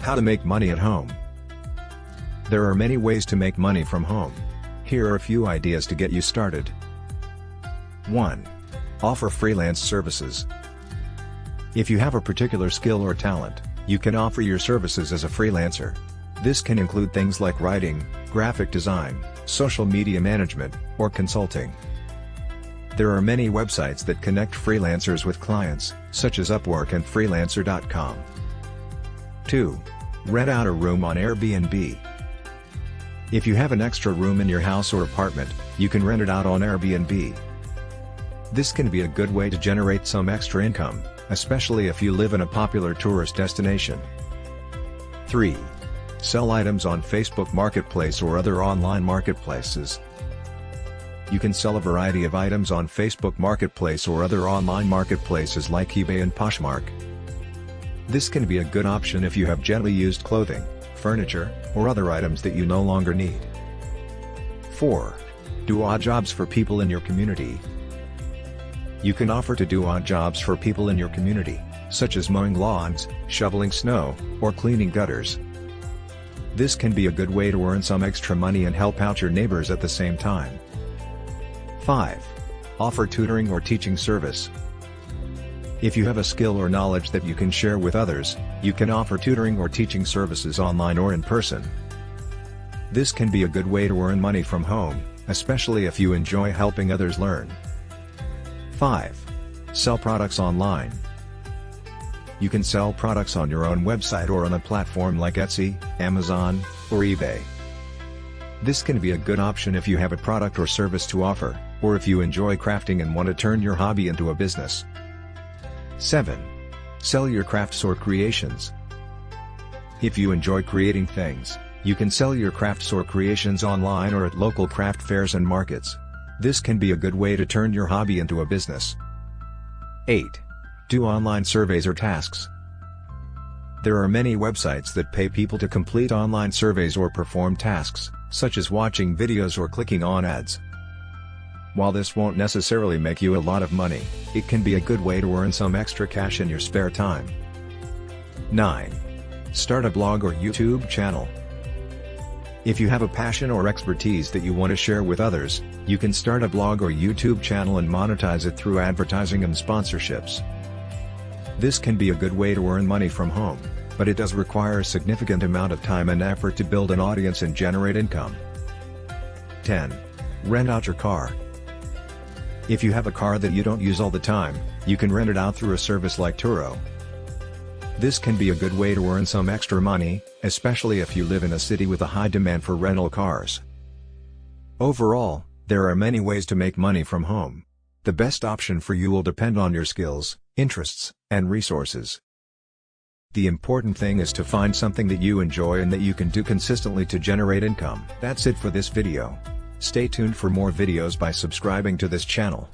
How to make money at home. There are many ways to make money from home. Here are a few ideas to get you started. 1. Offer freelance services. If you have a particular skill or talent, you can offer your services as a freelancer. This can include things like writing, graphic design, social media management, or consulting. There are many websites that connect freelancers with clients, such as Upwork and Freelancer.com. 2. Rent out a room on Airbnb. If you have an extra room in your house or apartment, you can rent it out on Airbnb. This can be a good way to generate some extra income, especially if you live in a popular tourist destination. 3. Sell items on Facebook Marketplace or other online marketplaces. You can sell a variety of items on Facebook Marketplace or other online marketplaces like eBay and Poshmark. This can be a good option if you have gently used clothing, furniture, or other items that you no longer need. 4. Do odd jobs for people in your community. You can offer to do odd jobs for people in your community, such as mowing lawns, shoveling snow, or cleaning gutters. This can be a good way to earn some extra money and help out your neighbors at the same time. 5. Offer tutoring or teaching service. If you have a skill or knowledge that you can share with others, you can offer tutoring or teaching services online or in person. This can be a good way to earn money from home, especially if you enjoy helping others learn. 5. Sell products online. You can sell products on your own website or on a platform like Etsy, Amazon, or eBay. This can be a good option if you have a product or service to offer, or if you enjoy crafting and want to turn your hobby into a business. 7. Sell your crafts or creations. If you enjoy creating things, you can sell your crafts or creations online or at local craft fairs and markets. This can be a good way to turn your hobby into a business. 8. Do online surveys or tasks. There are many websites that pay people to complete online surveys or perform tasks, such as watching videos or clicking on ads. While this won't necessarily make you a lot of money, it can be a good way to earn some extra cash in your spare time. 9. Start a blog or YouTube channel. If you have a passion or expertise that you want to share with others, you can start a blog or YouTube channel and monetize it through advertising and sponsorships. This can be a good way to earn money from home, but it does require a significant amount of time and effort to build an audience and generate income. 10. Rent out your car. If you have a car that you don't use all the time, you can rent it out through a service like Turo. This can be a good way to earn some extra money, especially if you live in a city with a high demand for rental cars. Overall, there are many ways to make money from home. The best option for you will depend on your skills, interests, and resources. The important thing is to find something that you enjoy and that you can do consistently to generate income. That's it for this video. Stay tuned for more videos by subscribing to this channel.